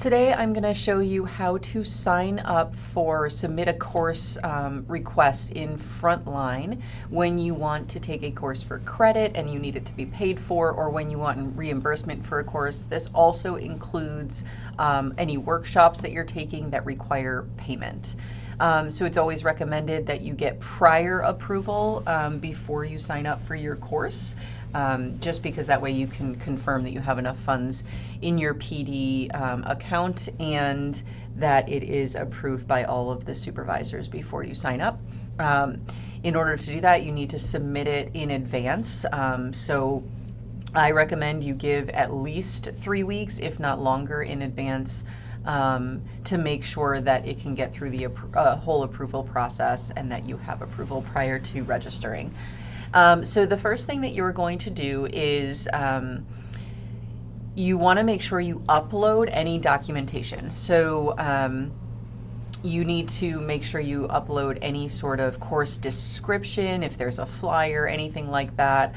Today I'm going to show you how to sign up for submit a course request in Frontline when you want to take a course for credit and you need it to be paid for, or when you want reimbursement for a course. This also includes any workshops that you're taking that require payment. So it's always recommended that you get prior approval before you sign up for your course. Just because that way you can confirm that you have enough funds in your PD account and that it is approved by all of the supervisors before you sign up. In order to do that, you need to submit it in advance. So I recommend you give at least 3 weeks, if not longer, in advance to make sure that it can get through the whole approval process and that you have approval prior to registering. So the first thing that you're going to do is you want to make sure you upload any documentation. So you need to make sure you upload any sort of course description, if there's a flyer, anything like that.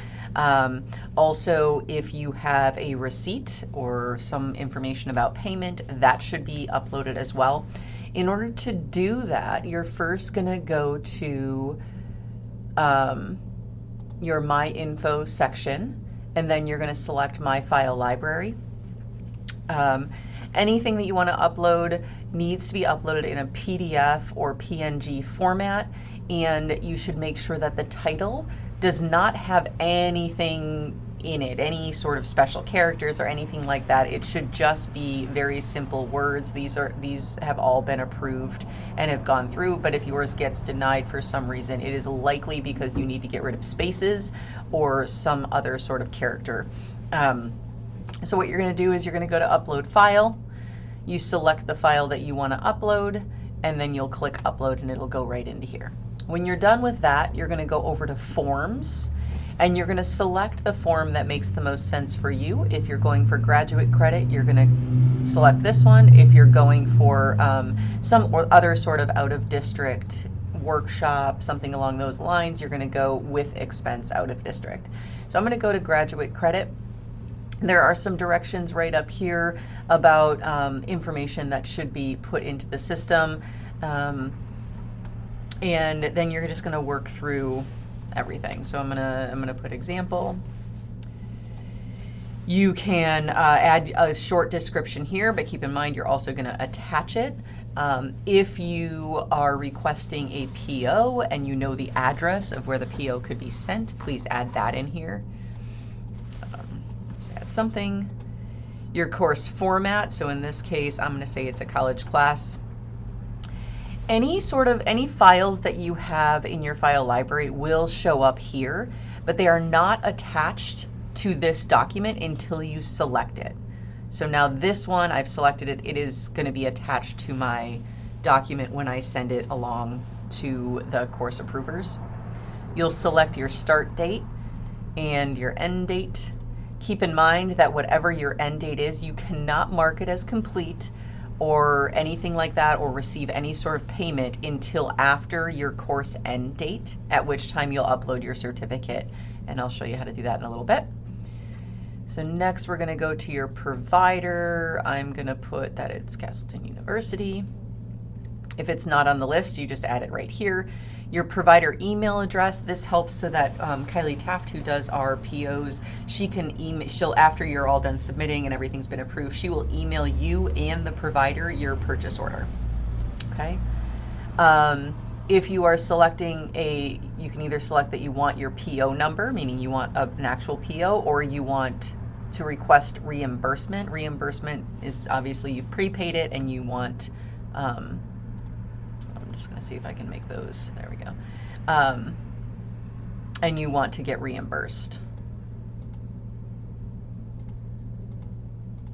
Also, if you have a receipt or some information about payment, that should be uploaded as well. In order to do that, you're first going to go to your My Info section, and then you're going to select My File Library. Anything that you want to upload needs to be uploaded in a PDF or PNG format, and you should make sure that the title does not have anything in it, any sort of special characters or anything like that. It should just be very simple words. These have all been approved and have gone through, but if yours gets denied for some reason, it is likely because you need to get rid of spaces or some other sort of character. So what you're going to do is you're going to go to Upload File. You select the file that you want to upload, and then you'll click Upload and it'll go right into here. When you're done with that, you're going to go over to Forms, and you're going to select the form that makes the most sense for you. If you're going for graduate credit, you're going to select this one. If you're going for some or other sort of out-of-district workshop, something along those lines, you're going to go with expense out of district. So I'm going to go to graduate credit. There are some directions right up here about information that should be put into the system. And then you're just going to work through everything. So I'm gonna put example. You can add a short description here, but keep in mind you're also going to attach it. If you are requesting a PO and you know the address of where the PO could be sent, please add that in here. Just add something. Your course format, so in this case I'm going to say it's a college class. Any files that you have in your file library will show up here, but they are not attached to this document until you select it. So now this one, I've selected it, it is going to be attached to my document when I send it along to the course approvers. You'll select your start date and your end date. Keep in mind that whatever your end date is, you cannot mark it as complete or anything like that, or receive any sort of payment until after your course end date, at which time you'll upload your certificate, and I'll show you how to do that in a little bit. So next we're going to go to your provider. I'm going to put that it's Castleton University. If it's not on the list, you just add it right here. Your provider email address, this helps so that Kylie Taft, who does our POs, she can email, after you're all done submitting and everything's been approved, she will email you and the provider your purchase order. Okay. If you are selecting you can either select that you want your PO number, meaning you want an actual PO, or you want to request reimbursement. Reimbursement is obviously you've prepaid it and you want, I'm just going to see if I can make those. There we go. And you want to get reimbursed.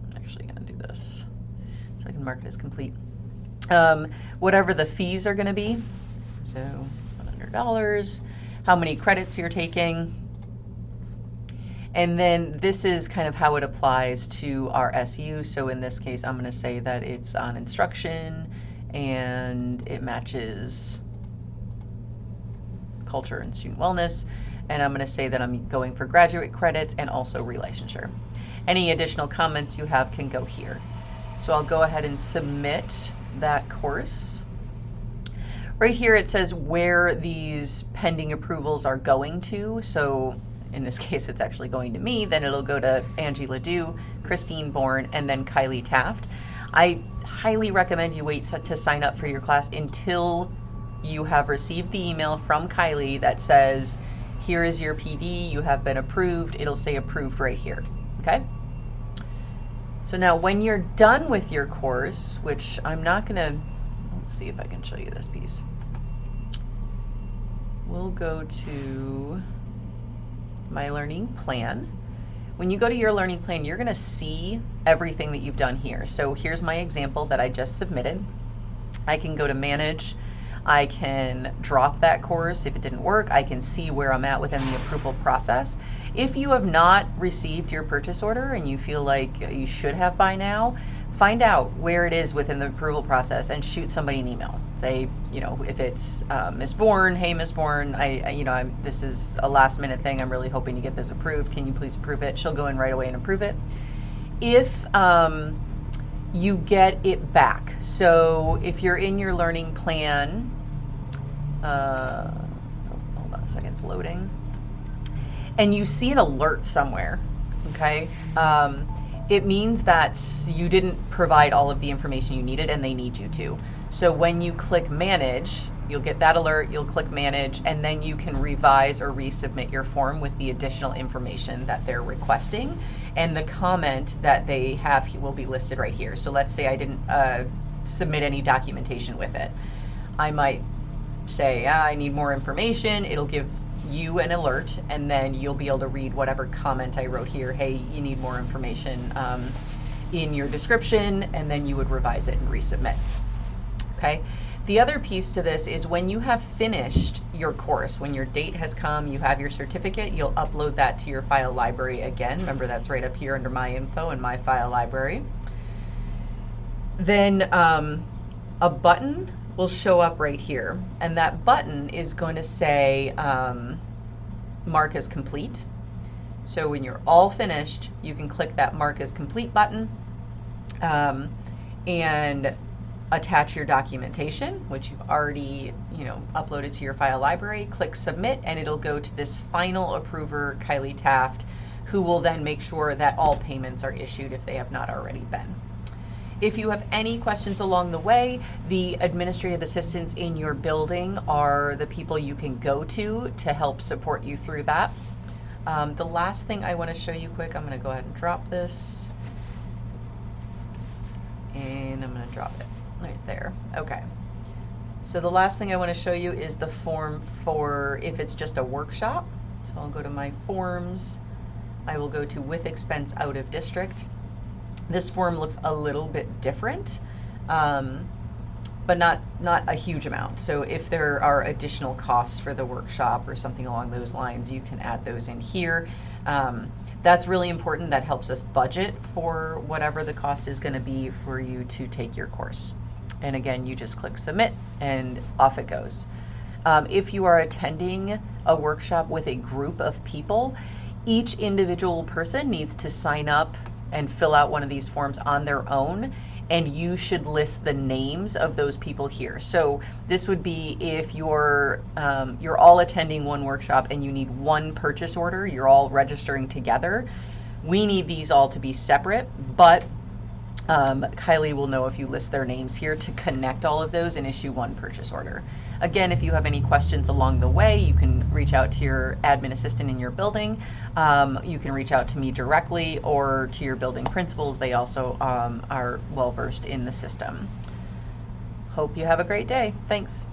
I'm actually going to do this so I can mark it as complete. Whatever the fees are going to be. So $100, how many credits you're taking. And then this is kind of how it applies to our SU. So in this case, I'm going to say that it's on instruction and it matches culture and student wellness. And I'm going to say that I'm going for graduate credits and also relicensure. Any additional comments you have can go here. So I'll go ahead and submit that course. Right here it says where these pending approvals are going to. So in this case, it's actually going to me. Then it'll go to Angie Ledoux, Christine Bourne, and then Kylie Taft. I highly recommend you wait to sign up for your class until you have received the email from Kylie that says, here is your PD, you have been approved. It'll say approved right here, okay? So now when you're done with your course, which I'm not gonna, let's see if I can show you this piece. We'll go to my learning plan. When you go to your learning plan, you're gonna see everything that you've done here. So here's my example that I just submitted. I can go to manage. I can drop that course if it didn't work. I can see where I'm at within the approval process. If you have not received your purchase order and you feel like you should have by now, find out where it is within the approval process and shoot somebody an email. Say, you know, if it's Ms. Bourne, hey Ms. Bourne, this is a last minute thing. I'm really hoping to get this approved. Can you please approve it? She'll go in right away and approve it. If you get it back. So if you're in your learning plan, hold on a second, it's loading, and you see an alert somewhere, okay, it means that you didn't provide all of the information you needed and they need you to. So when you click manage, you'll get that alert, you'll click manage, and then you can revise or resubmit your form with the additional information that they're requesting, and the comment that they have will be listed right here. So let's say I didn't submit any documentation with it. I might say, I need more information. It'll give you an alert, and then you'll be able to read whatever comment I wrote here. Hey, you need more information in your description, and then you would revise it and resubmit. Okay. The other piece to this is when you have finished your course, when your date has come, you have your certificate, you'll upload that to your file library again. Remember, that's right up here under my info and my file library. Then a button will show up right here, and that button is going to say mark as complete. So when you're all finished, you can click that mark as complete button and attach your documentation, which you've already, uploaded to your file library. Click submit, and it'll go to this final approver, Kylie Taft, who will then make sure that all payments are issued if they have not already been. If you have any questions along the way, the administrative assistants in your building are the people you can go to help support you through that. The last thing I want to show you quick, I'm going to go ahead and drop this, and I'm going to drop it right there. Okay. So the last thing I want to show you is the form for if it's just a workshop. So I'll go to my forms. I will go to with expense out of district. This form looks a little bit different, but not a huge amount. So if there are additional costs for the workshop or something along those lines, you can add those in here. That's really important. That helps us budget for whatever the cost is going to be for you to take your course. And again, you just click submit and off it goes. If you are attending a workshop with a group of people, each individual person needs to sign up and fill out one of these forms on their own, and you should list the names of those people here. So this would be if you're all attending one workshop and you need one purchase order, you're all registering together. We need these all to be separate, but Kylie will know if you list their names here to connect all of those and issue one purchase order. Again, if you have any questions along the way, you can reach out to your admin assistant in your building. You can reach out to me directly or to your building principals. They also are well versed in the system. Hope you have a great day. Thanks.